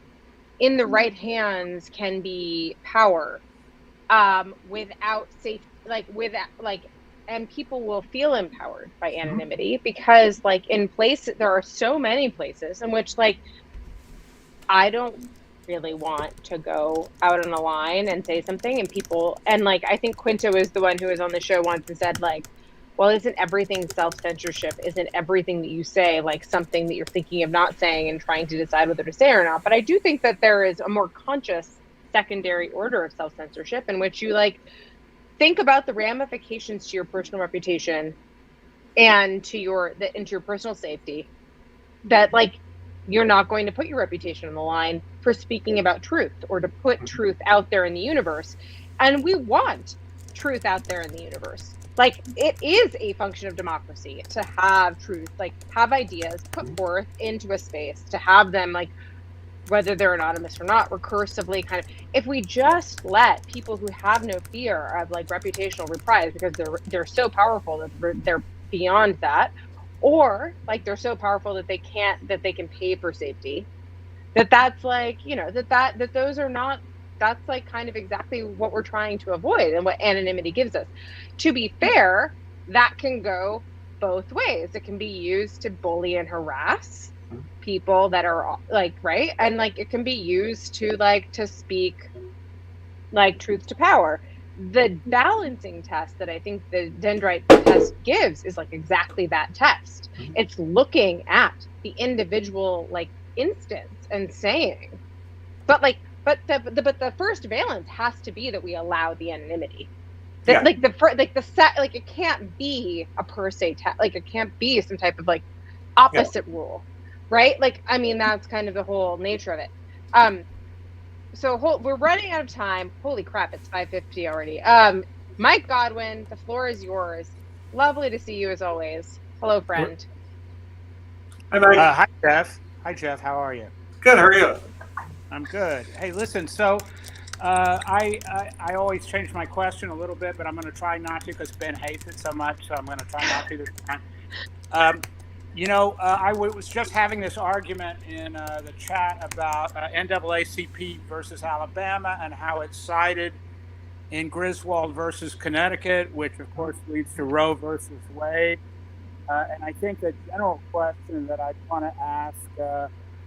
in the right hands can be power, without safety, and people will feel empowered by anonymity because like in places, there are so many places in which like, I don't really want to go out on a line and say something and people, and like, I think Quinta was the one who was on the show once and said like, well, isn't everything self-censorship? Isn't everything that you say like something that you're thinking of not saying and trying to decide whether to say or not? But I do think that there is a more conscious secondary order of self-censorship in which you like think about the ramifications to your personal reputation and to your personal safety, that like you're not going to put your reputation on the line for speaking about truth or to put truth out there in the universe. And we want truth out there in the universe. Like it is a function of democracy to have truth, like have ideas put forth into a space, to have them like, whether they're anonymous or not, recursively kind of, if we just let people who have no fear of like reputational reprise because they're so powerful that they're beyond that, or like they're so powerful that they can pay for safety, that's like, you know, that those are not, that's like kind of exactly what we're trying to avoid and what anonymity gives us. To be fair, that can go both ways. It can be used to bully and harass people that are like, right, and like it can be used to like to speak like truth to power. The balancing test that I think the Dendrite test gives is like exactly that test. It's looking at the individual like instance and saying, but the first valence has to be that we allow the anonymity. That like it can't be a per se test. Like it can't be some type of like opposite rule, right? Like I mean that's kind of the whole nature of it. So we're running out of time. Holy crap, it's 5:50 already. Mike Godwin, the floor is yours. Lovely to see you as always. Hello, friend. Hi, Mike. Hi, Jeff. Hi, Jeff. How are you? Good. How are you? I'm good. Hey, listen. So, I always change my question a little bit, but I'm going to try not to because Ben hates it so much. So I'm going to try not to this time. You know, I was just having this argument in the chat about NAACP versus Alabama and how it's cited in Griswold versus Connecticut, which of course leads to Roe versus Wade. And I think the general question that I want to ask,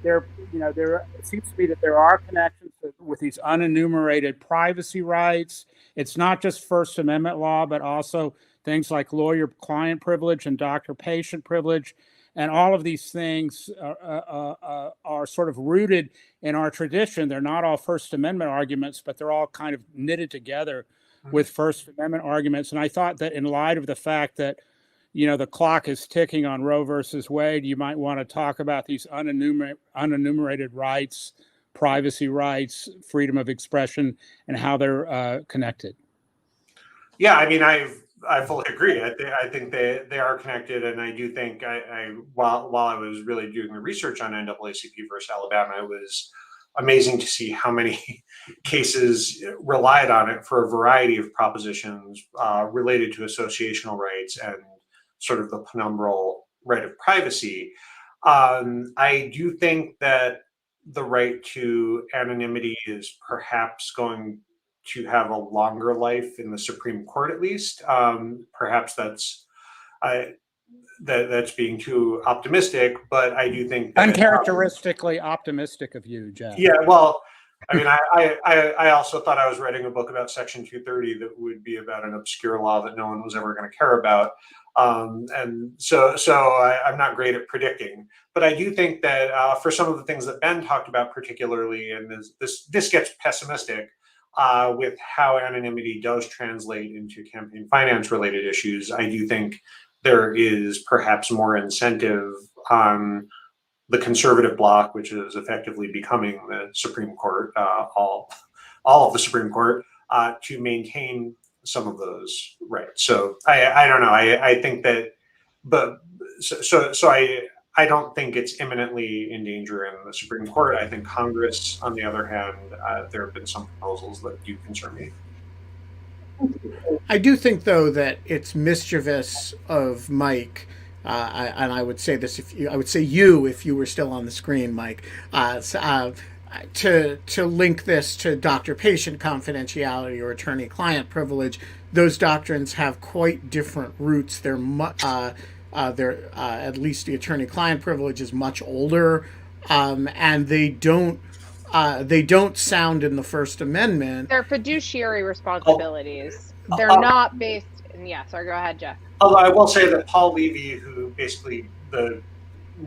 it seems to me that there are connections with these unenumerated privacy rights. It's not just First Amendment law, but also things like lawyer-client privilege and doctor-patient privilege. And all of these things are sort of rooted in our tradition. They're not all First Amendment arguments, but they're all kind of knitted together with First Amendment arguments. And I thought that in light of the fact that, you know, the clock is ticking on Roe versus Wade, you might want to talk about these unenumerated rights, privacy rights, freedom of expression, and how they're connected. Yeah, I mean, I fully agree. I think they are connected, and I do think while I was really doing the research on NAACP versus Alabama, it was amazing to see how many cases relied on it for a variety of propositions related to associational rights and sort of the penumbral right of privacy. I do think that the right to anonymity is perhaps going to have a longer life in the Supreme Court, at least. Perhaps that's being too optimistic, but I do think that Uncharacteristically optimistic of you, Jeff. yeah, well, I mean, I also thought I was writing a book about Section 230 that would be about an obscure law that no one was ever going to care about, and so I'm not great at predicting. But I do think that for some of the things that Ben talked about, particularly, and this gets pessimistic with how anonymity does translate into campaign finance related issues. I do think there is perhaps more incentive on the conservative bloc, which is effectively becoming the Supreme Court, all of the Supreme Court, to maintain some of those rights. So I don't know. I think that, but so I don't think it's imminently in danger in the Supreme Court. I think Congress, on the other hand, there have been some proposals that do concern me. I do think, though, that it's mischievous of Mike, and I would say this I would say you if you were still on the screen, Mike, to link this to doctor-patient confidentiality or attorney-client privilege. Those doctrines have quite different roots. They're at least the attorney-client privilege is much older, and they don't sound in the First Amendment. They're fiduciary responsibilities. They're not based. Yeah, sorry. Go ahead, Jeff. Although I will say that Paul Levy, who basically the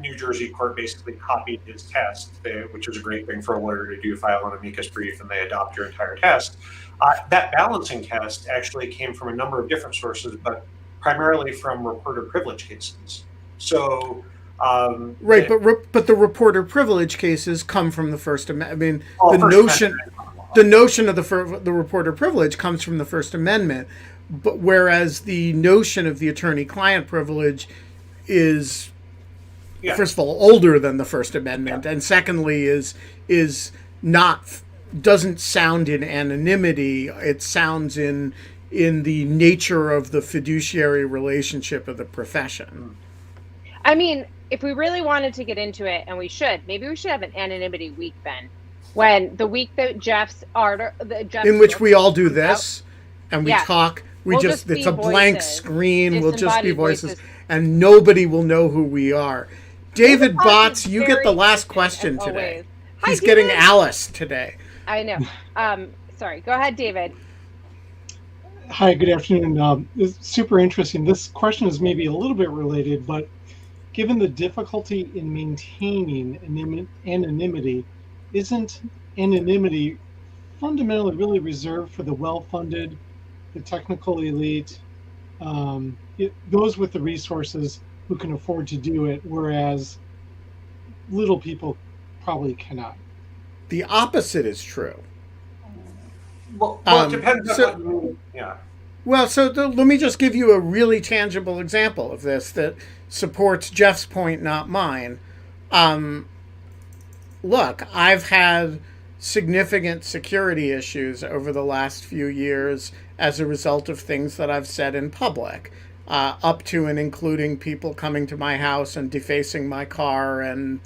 New Jersey court basically copied his test, which is a great thing for a lawyer to do, file an amicus brief, and they adopt your entire test. That balancing test actually came from a number of different sources, but primarily from reporter privilege cases. So. Right, but the reporter privilege cases come from the First Amendment. I mean, the notion of the reporter privilege comes from the First Amendment, but whereas the notion of the attorney-client privilege is, first of all, older than the First Amendment, and secondly doesn't sound in anonymity. It sounds in the nature of the fiduciary relationship of the profession. I mean, if we really wanted to get into it, and maybe we should have an anonymity week then. When the week that Jeff's in which we all do this, and we talk, it's a blank screen. We'll just be voices, and nobody will know who we are. David Botts, you get the last question today. He's getting Alice today. I know. Sorry, go ahead, David. Hi, good afternoon. It's super interesting. This question is maybe a little bit related, but given the difficulty in maintaining anonymity, isn't anonymity fundamentally really reserved for the well-funded, the technical elite, those with the resources who can afford to do it, whereas little people probably cannot? The opposite is true. Well, it depends on what you mean. Yeah. Well, let me just give you a really tangible example of this that supports Jeff's point, not mine. Look, I've had significant security issues over the last few years as a result of things that I've said in public, up to and including people coming to my house and defacing my car. And,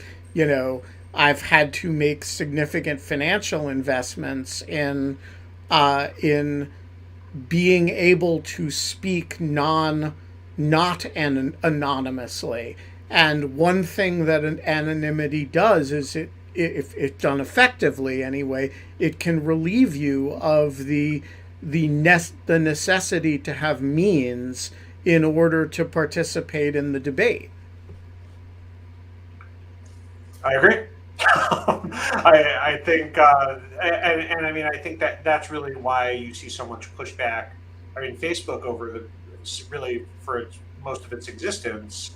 I've had to make significant financial investments in being able to speak not anonymously. And one thing that an anonymity does is if done effectively anyway, it can relieve you of the necessity to have means in order to participate in the debate. I agree. I think, and I mean, I think that's really why you see so much pushback. I mean, Facebook for most of its existence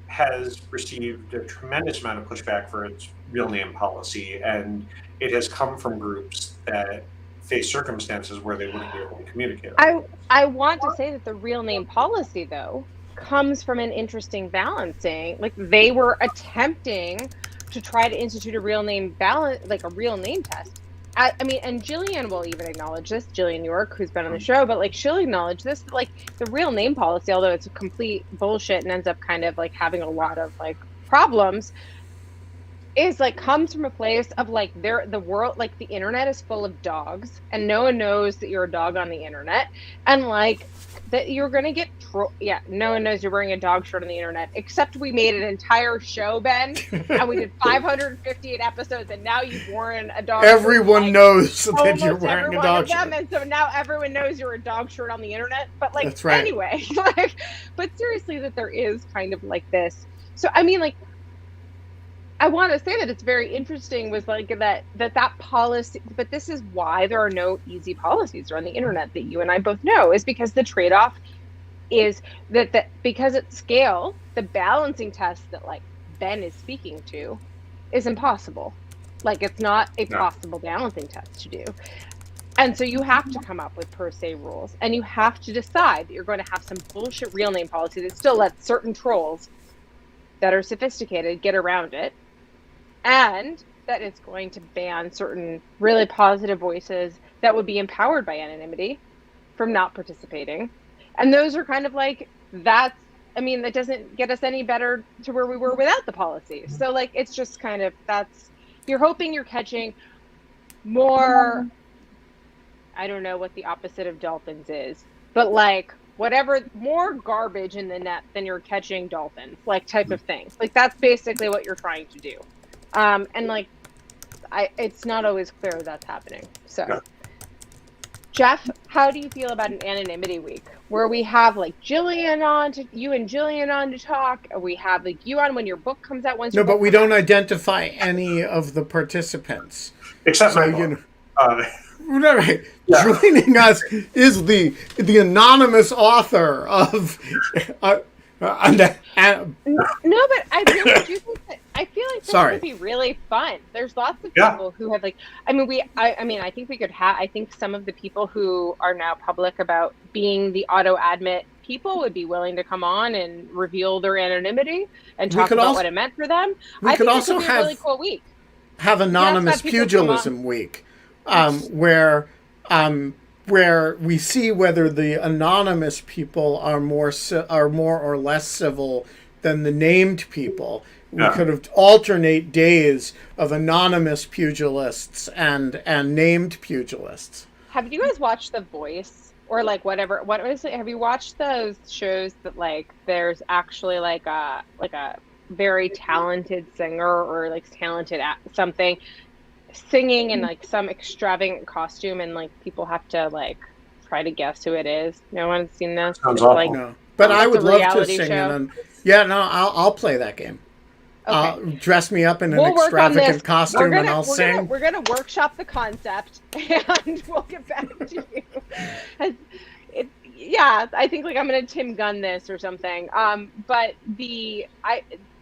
has received a tremendous amount of pushback for its real name policy, and it has come from groups that face circumstances where they wouldn't be able to communicate. I want to say that the real name policy, though, comes from an interesting balancing. Like, they were attempting to try to institute a real name balance, like a real name test. I mean, and Jillian will even acknowledge this, Jillian York, who's been on the show, but like she'll acknowledge this, like the real name policy, although it's a complete bullshit and ends up kind of like having a lot of like problems, is like comes from a place of like the world, like the internet is full of dogs and no one knows that you're a dog on the internet, and like that you're gonna get no one knows you're wearing a dog shirt on the internet, except we made an entire show, Ben, and we did 558 episodes, and now you've worn a dog Everyone shirt, knows that almost you're wearing every a one dog of them, shirt. and so now everyone knows you're a dog shirt on the internet. But like, That's right. anyway, like, but seriously, that there is kind of like this. So I mean, like, I want to say that it's very interesting was like that policy, but this is why there are no easy policies around the internet that you and I both know, is because the trade-off is that because at scale, the balancing test that like Ben is speaking to is impossible. Like, it's not a possible balancing test to do. And so you have to come up with per se rules, and you have to decide that you're going to have some bullshit real name policy that still lets certain trolls that are sophisticated get around it, and that it's going to ban certain really positive voices that would be empowered by anonymity from not participating. And those are kind of like, that doesn't get us any better to where we were without the policy. So like, it's just kind of, you're hoping you're catching more, I don't know what the opposite of dolphins is, but like whatever, more garbage in the net than you're catching dolphins, like type of thing. Like, that's basically what you're trying to do. And like, it's not always clear that's happening. So, yeah. Jeff, how do you feel about an anonymity week where we have like Jillian on you and Jillian on to talk, or we have like you on when your book comes out? No, but we don't identify any of the participants except my book. Right. Yeah. Joining us is the anonymous author of. No, but I really do think that I feel like this would be really fun. There's lots of people who have like, I think we could have. I think some of the people who are now public about being the auto admit people would be willing to come on and reveal their anonymity and talk about what it meant for them. We could also have a really cool week. Have anonymous pugilism week, where we see whether the anonymous people are more or less civil than the named people. We could have alternate days of anonymous pugilists and named pugilists. Have you guys watched The Voice or like whatever? What is it? Have you watched those shows that like there's actually like a very talented singer or like talented at something singing in like some extravagant costume, and like people have to like try to guess who it is? No one's seen this. Sounds awful. Like, no, but I would love to sing it. I'll play that game. Okay. Dress me up in an extravagant costume and I'll sing. We're gonna workshop the concept and we'll get back to you. I think like I'm gonna Tim Gunn this or something. But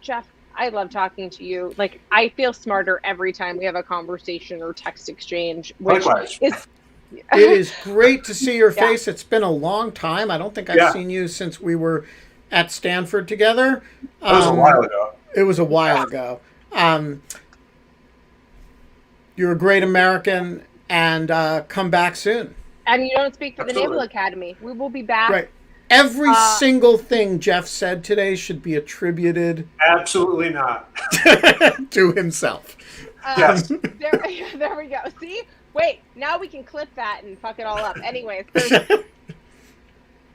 Jeff, I love talking to you. Like, I feel smarter every time we have a conversation or text exchange. Likewise. It is great to see your face. It's been a long time. I don't think I've seen you since we were at Stanford together. That was a while ago. It was a while ago. You're a great American, and come back soon. And you don't speak for the Naval Academy. We will be back. Right. Every single thing Jeff said today should be attributed absolutely not to himself. Yes. There we go. See? Wait, now we can clip that and fuck it all up. Anyways,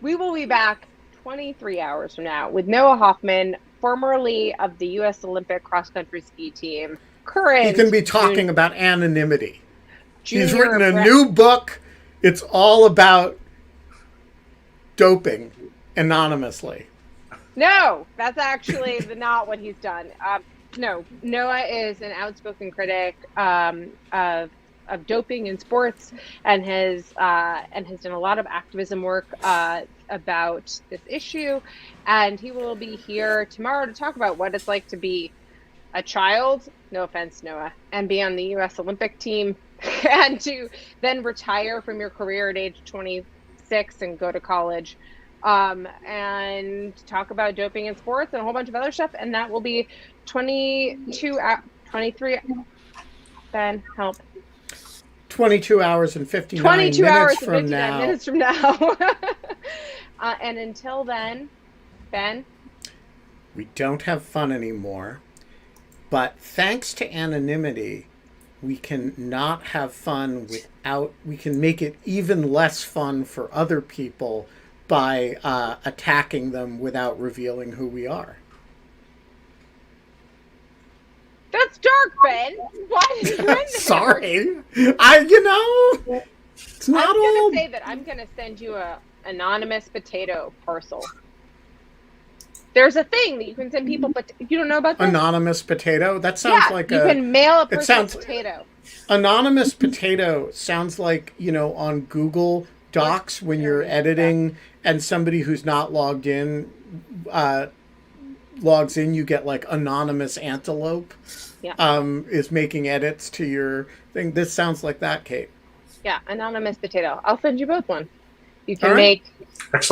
we will be back 23 hours from now with Noah Hoffman, formerly of the U.S. Olympic cross-country ski team. Current. He can be talking about anonymity. He's written a new book. It's all about doping anonymously. No, that's actually not what he's done. No, Noah is an outspoken critic of doping in sports, and has done a lot of activism work about this issue. And he will be here tomorrow to talk about what it's like to be a child, no offense, Noah, and be on the U.S. Olympic team, and to then retire from your career at age 26 and go to college, and talk about doping in sports and a whole bunch of other stuff. And that will be 23. Ben, help. 22 hours and 59 minutes from now. And until then, Ben, we don't have fun anymore, But thanks to anonymity, we can not have fun we can make it even less fun for other people by attacking them without revealing who we are. That's dark, Ben. Why did you end there? Sorry. It's not I'm all. gonna say that I'm gonna send you a anonymous potato parcel. There's a thing that you can send people, but you don't know about this? Anonymous potato? That sounds like you can mail a person a potato. Anonymous potato sounds like, on Google Docs when you're editing and somebody who's not logged in logs in, you get like anonymous antelope is making edits to your thing. This sounds like that, Kate. Yeah, anonymous potato. I'll send you both one. You can All right. make Excellent.